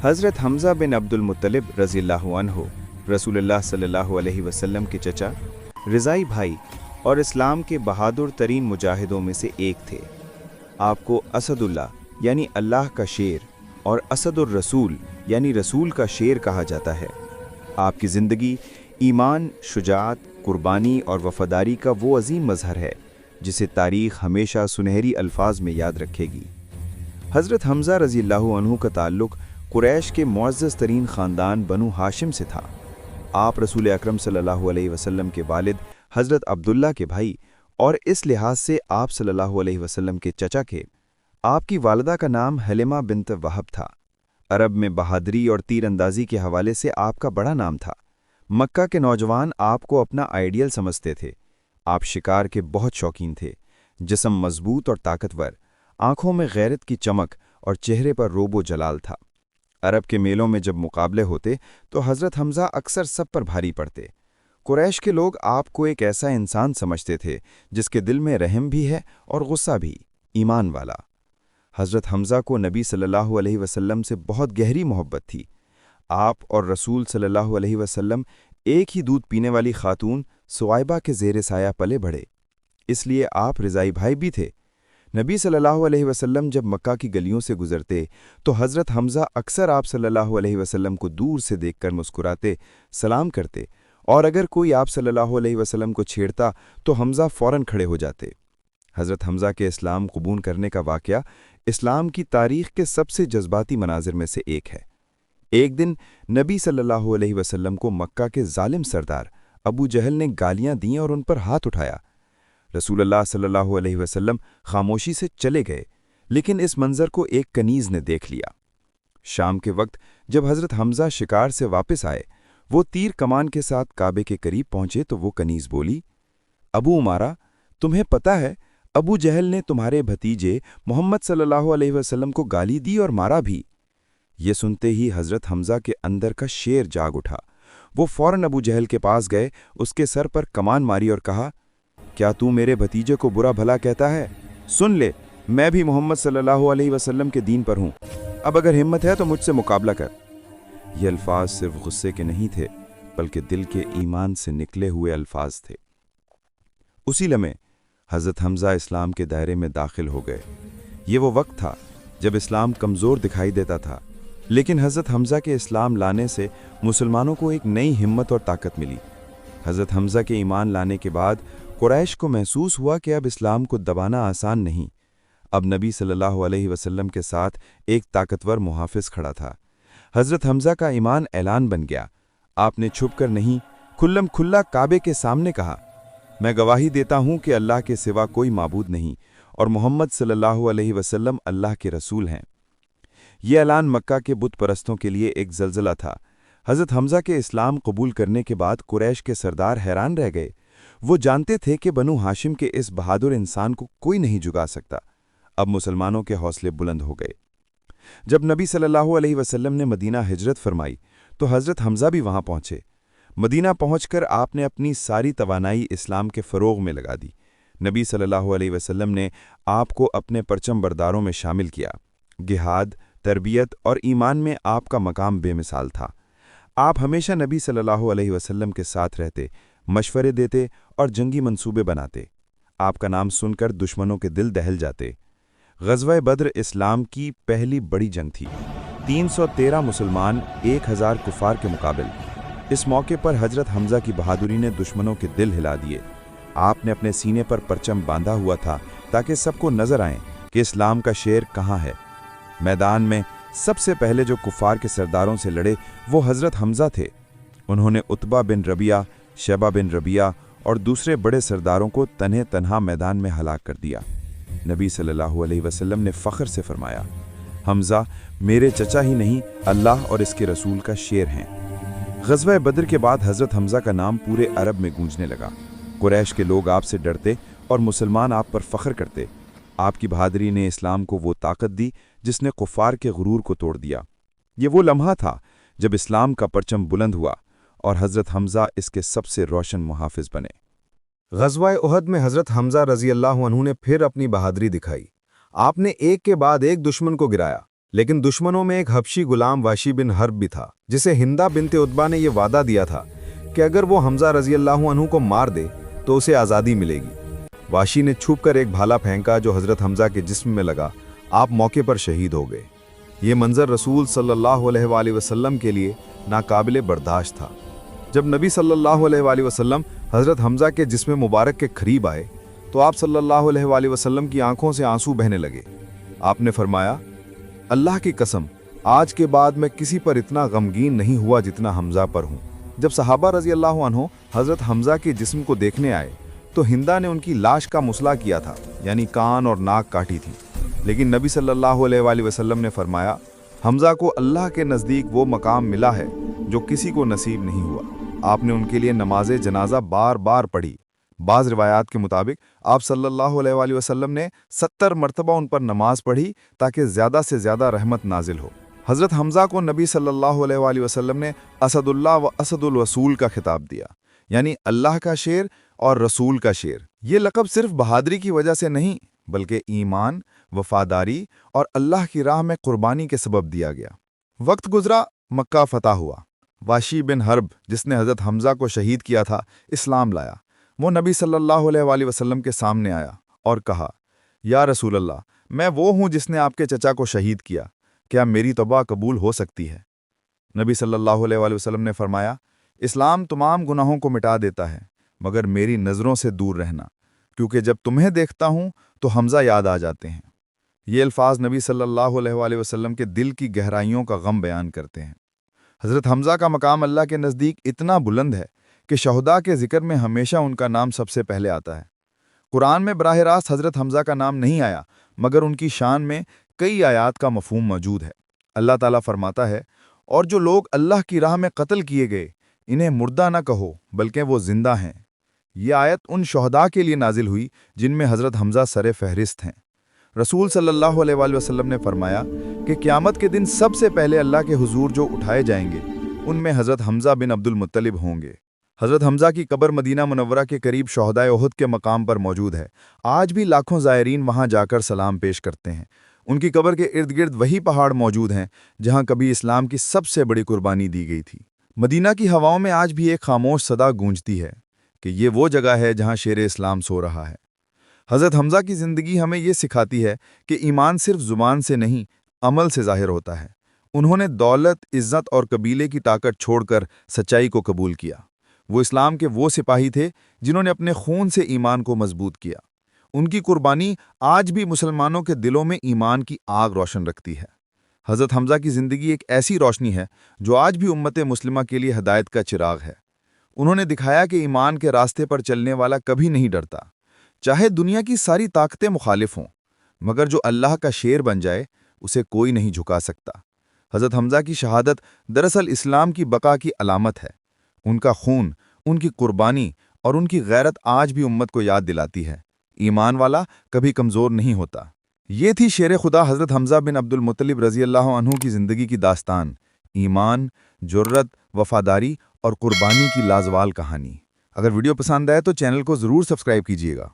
हज़रत हमज़ा बिन अब्दुल मुत्तलिब रज़ियल्लाहु अन्हु रसूलुल्लाह सल्लल्लाहु अलैहि वसल्लम के चचा, रिज़ाई भाई और इस्लाम के बहादुर तरीन मुजाहिदों में से एक थे। आपको असदुल्लाह यानी अल्लाह का शेर और असदुर रसूल यानी रसूल का शेर कहा जाता है। आपकी ज़िंदगी ईमान, शुजाअत, कुर्बानी और वफ़ादारी का वो अजीम मज़हर है जिसे तारीख़ हमेशा सुनहरी अल्फाज में याद रखेगी। हज़रत हमज़ा रज़ियल्लाहु अन्हु का ताल्लुक़ कुरैश के मुअज़्ज़ज़ तरीन ख़ानदान बनु हाशिम से था। आप रसूल अकरम सल्लल्लाहु अलैहि वसल्लम के वालिद हज़रत अब्दुल्ला के भाई और इस लिहाज से आप सल्लल्लाहु अलैहि वसल्लम के चचा के। आपकी वालिदा का नाम हलिमा बिन्त वहब था। अरब में बहादरी और तीरंदाजी के हवाले से आपका बड़ा नाम था। मक्का के नौजवान आपको अपना आइडियल समझते थे। आप शिकार के बहुत शौकीन थे। जिस्म मजबूत और ताकतवर, आंखों में गैरत की चमक और चेहरे पर रोबो जलाल था। अरब के मेलों में जब मुकाबले होते तो हज़रत हमज़ा अक्सर सब पर भारी पड़ते। कुरैश के लोग आपको एक ऐसा इंसान समझते थे जिसके दिल में रहम भी है और गुस्सा भी, ईमान वाला। हज़रत हमज़ा को नबी सल्लल्लाहु अलैहि वसल्लम से बहुत गहरी मोहब्बत थी। आप और रसूल सल्लल्लाहु अलैहि वसल्लम एक ही दूध पीने वाली खातून सुवाइबा के ज़ेरे साया पले बढ़े, इसलिए आप रिज़ाई भाई भी थे। नबी सल्लल्लाहु अलैहि वसल्लम जब मक्का की गलियों से गुजरते तो हज़रत हमज़ा अक्सर आप सल्लल्लाहु अलैहि वसल्लम को दूर से देखकर मुस्कुराते, सलाम करते, और अगर कोई आप सल्लल्लाहु अलैहि वसल्लम को छेड़ता तो हमज़ा फ़ौरन खड़े हो जाते। हज़रत हमज़ा के इस्लाम कबूल करने का वाक़या इस्लाम की तारीख़ के सबसे जज्बाती मनाजिर में से एक है। एक दिन नबी सल्लल्लाहु अलैहि वसल्लम को मक्का के ज़ालिम सरदार अबू जहल ने गालियाँ दीं और उन पर हाथ उठाया। रसूलुल्लाह सल्लल्लाहु अलैहि वसल्लम खामोशी से चले गए, लेकिन इस मंज़र को एक कनीज़ ने देख लिया। शाम के वक्त जब हज़रत हमज़ा शिकार से वापस आए, वो तीर कमान के साथ काबे के करीब पहुंचे तो वो कनीज़ बोली, अबू उमारा, तुम्हें पता है अबू जहल ने तुम्हारे भतीजे मोहम्मद सल्लल्लाहु अलैहि वसल्लम को गाली दी और मारा भी। ये सुनते ही हज़रत हमज़ा के अंदर का शेर जाग उठा। वो फ़ौरन अबू जहल के पास गए, उसके सर पर कमान मारी और कहा, क्या तू मेरे भतीजे को बुरा भला कहता है? सुन ले, मैं भी मोहम्मद सल्लल्लाहु अलैहि वसल्लम के दीन पर हूँ। अब अगर हिम्मत है तो मुझसे मुकाबला कर। ये अल्फाज सिर्फ गुस्से के नहीं थे, बल्कि दिल के ईमान से निकले हुए अल्फाज थे। उसी लम्हे हज़रत हमज़ा इस्लाम के दायरे में दाखिल हो गए। ये वो वक्त था जब इस्लाम कमज़ोर दिखाई देता था, लेकिन हज़रत हमज़ा के इस्लाम लाने से मुसलमानों को एक नई हिम्मत और ताकत मिली। हज़रत हमज़ा के ईमान लाने के बाद कुरैश को महसूस हुआ कि अब इस्लाम को दबाना आसान नहीं। अब नबी सल्लल्लाहु अलैहि वसल्लम के साथ एक ताकतवर मुहाफ़िज़ खड़ा था। हज़रत हमज़ा का ईमान ऐलान बन गया। आपने छुपकर नहीं, खुल्लम खुल्ला काबे के सामने कहा, मैं गवाही देता हूँ कि अल्लाह के सिवा कोई माबूद नहीं और मोहम्मद सल्लल्लाहु अलैहि वसल्लम अल्लाह के रसूल हैं। ये ऐलान मक्का के बुत परस्तों के लिए एक ज़लज़ला था। हज़रत हमज़ा के इस्लाम कबूल करने के बाद कुरैश के सरदार हैरान रह गए। वो जानते थे कि बनु हाशिम के इस बहादुर इंसान को कोई नहीं जुगा सकता। अब मुसलमानों के हौसले बुलंद हो गए। जब नबी सल्लल्लाहु अलैहि वसल्लम ने मदीना हिजरत फरमाई तो हज़रत हमज़ा भी वहाँ पहुँचे। मदीना पहुँचकर आपने अपनी सारी तवानाई इस्लाम के फ़रोग़ में लगा दी। नबी सल्लल्लाहु अलैहि वसल्लम ने आपको अपने परचम बरदारों में शामिल किया। जिहाद, तरबियत और ईमान में आपका मकाम बेमिसाल था। आप हमेशा नबी सल्लल्लाहु अलैहि वसल्लम के साथ रहते, मशवरे देते और जंगी मंसूबे बनाते। आपका नाम सुनकर दुश्मनों के दिल दहल जाते। ग़ज़वा बद्र इस्लाम की पहली बड़ी जंग थी। 313 मुसलमान 1000 कुफ़ार के मुकाबिल। इस मौके पर हज़रत हमज़ा की बहादुरी ने दुश्मनों के दिल हिला दिए। आपने अपने सीने पर परचम बांधा हुआ था ताकि सबको नजर आए कि इस्लाम का शेर कहाँ है। मैदान में सबसे पहले जो कुफ़ार के सरदारों से लड़े वो हज़रत हमज़ा थे। उन्होंने उतबा बिन रबिया, शैबा बिन रबिया और दूसरे बड़े सरदारों को तन्हे तन्हा मैदान में हलाक कर दिया। नबी सल्लल्लाहु अलैहि वसल्लम ने फ़ख्र से फरमाया, हमज़ा मेरे चचा ही नहीं, अल्लाह और इसके रसूल का शेर हैं। ग़ज़वा बद्र के बाद हज़रत हमज़ा का नाम पूरे अरब में गूंजने लगा। कुरैश के लोग आपसे डरते और मुसलमान आप पर फ़ख्र करते। आपकी बहादुरी ने इस्लाम को वो ताकत दी जिसने कुफ़ार के गुरूर को तोड़ दिया। ये वो लम्हा था जब इस्लाम का परचम बुलंद हुआ और हज़रत हमज़ा इसके सबसे रोशन मुहाफ़िज़ बने। ग़ज़वा उहद में हज़रत हमज़ा रज़ियल्लाहु अन्हु ने फिर अपनी बहादुरी दिखाई। आपने एक के बाद एक दुश्मन को गिराया, लेकिन दुश्मनों में एक हबशी गुलाम वाशी बिन हर्ब भी था, जिसे हिंदा बिनते उतबा ने यह वादा दिया था कि अगर वो हमजा रजी अल्लाह अन्हु को मार दे तो उसे आज़ादी मिलेगी। वाशी ने छुपकर एक भाला फेंका जो हज़रत हमजा के जिस्म में लगा। आप मौके पर शहीद हो गए। ये मंजर रसूल सल्लल्लाहु अलैहि वसल्लम के लिए नाकाबिले बर्दाश्त था। जब नबी सल्लल्लाहु अलैहि वसल्लम हज़रत हमजा के जिस्म मुबारक के करीब आए तो आप सल्लल्लाहु अलैहि वसल्लम की आंखों से आंसू बहने लगे। आपने फरमाया, अल्लाह की कसम, आज के बाद मैं किसी पर इतना गमगीन नहीं हुआ जितना हमजा पर हूँ। जब सहाबा रजी अल्लाह अन्हु हज़रत हमजा के जिस्म को देखने आए तो हिंदा ने उनकी लाश का मुसला किया था, यानी कान और नाक काटी थी। लेकिन नबी सल्लल्लाहु अलैहि वसल्लम ने फरमाया, हमजा को अल्लाह के नज़दीक वो मकाम मिला है जो किसी को नसीब नहीं हुआ। आपने उनके लिए नमाज जनाजा बार बार पढ़ी। बाज़ रिवायात के मुताबिक आप सल्लल्लाहु अलैहि वसल्लम ने 70 मरतबा उन पर नमाज पढ़ी ताकि ज़्यादा से ज़्यादा रहमत नाजिल हो। हज़रत हमजा को नबी सल्लल्लाहु अलैहि वसल्लम ने असदुल्लाह व असदुल रसूल का खिताब दिया, यानी अल्लाह का शेर और रसूल का शेर। ये लक़ब सिर्फ बहादुरी की वजह से नहीं बल्कि ईमान, वफादारी और अल्लाह की राह में कुर्बानी के सबब दिया गया। वक्त गुजरा, मक्का फतह हुआ। वाशी बिन हर्ब, जिसने हज़रत हमजा को शहीद किया था, इस्लाम लाया। वो नबी सल्लल्लाहु अलैहि वसल्लम के सामने आया और कहा, या रसूल अल्लाह, मैं वो हूँ जिसने आपके चचा को शहीद किया, क्या मेरी तौबा कबूल हो सकती है? नबी सल्लल्लाहु अलैहि वसल्लम ने फरमाया, इस्लाम तमाम गुनाहों को मिटा देता है मगर मेरी नज़रों से दूर रहना, क्योंकि जब तुम्हें देखता हूँ तो हमजा याद आ जाते हैं। ये अल्फाज नबी सल्लल्लाहु अलैहि वसल्लम के दिल की गहराइयों का गम बयान करते हैं। हज़रत हमजा का मकाम अल्लाह के नज़दीक इतना बुलंद है कि शहुदा के ज़िक्र में हमेशा उनका नाम सबसे पहले आता है। कुरान में बराह रास्त हज़रत हमजा का नाम नहीं आया मगर उनकी शान में कई आयात का मफहूम मौजूद है। अल्लाह ताला फरमाता है, और जो लोग अल्लाह की राह में कत्ल किए गए इन्हें मुर्दा न कहो बल्कि वो जिंदा हैं। ये आयत उन शहदा के लिए नाजिल हुई जिनमें हज़रत हमजा सरे फहरिस्त हैं। रसूल सल्लल्लाहु अलैहि वसल्लम ने फरमाया कि क़यामत के दिन सबसे पहले अल्लाह के हुजूर जो उठाए जाएंगे उनमें हज़रत हमजा बिन अब्दुल मुत्तलिब होंगे। हज़रत हमजा की कब्र मदीना मुनव्वरा के करीब शहदाए उहद के मकाम पर मौजूद है। आज भी लाखों ज़ायरीन वहाँ जाकर सलाम पेश करते हैं। उनकी कब्र के इर्द गिर्द वही पहाड़ मौजूद हैं जहाँ कभी इस्लाम की सबसे बड़ी कुर्बानी दी गई थी। मदीना की हवाओं में आज भी एक खामोश सदा गूंजती है कि ये वो जगह है जहाँ शेर इस्लाम सो रहा है। हज़रत हमजा की ज़िंदगी हमें ये सिखाती है कि ईमान सिर्फ ज़ुबान से नहीं, अमल से ज़ाहिर होता है। उन्होंने दौलत, इज़्ज़त और कबीले की ताकत छोड़कर सच्चाई को कबूल किया। वो इस्लाम के वो सिपाही थे जिन्होंने अपने खून से ईमान को मजबूत किया। उनकी कुर्बानी आज भी मुसलमानों के दिलों में ईमान की आग रोशन रखती है। हज़रत हमजा की ज़िंदगी एक ऐसी रोशनी है जो आज भी उम्मत मुस्लिमा के लिए हदायत का चिराग है। उन्होंने दिखाया कि ईमान के रास्ते पर चलने वाला कभी नहीं डरता, चाहे दुनिया की सारी ताकतें मुखालिफ हों, मगर जो अल्लाह का शेर बन जाए उसे कोई नहीं झुका सकता। हज़रत हमजा की शहादत दरअसल इस्लाम की बका की अलामत है। उनका खून, उनकी कुर्बानी और उनकी गैरत आज भी उम्मत को याद दिलाती है, ईमान वाला कभी कमज़ोर नहीं होता। ये थी शेर खुदा हज़रत हमजा बिन अब्दुल मुत्तलिब रज़ी अल्लाह अन्हु की ज़िंदगी की दास्तान, ईमान, जुर्रत, वफ़ादारी और कुर्बानी की लाजवाल कहानी। अगर वीडियो पसंद आए तो चैनल को ज़रूर सब्सक्राइब कीजिएगा।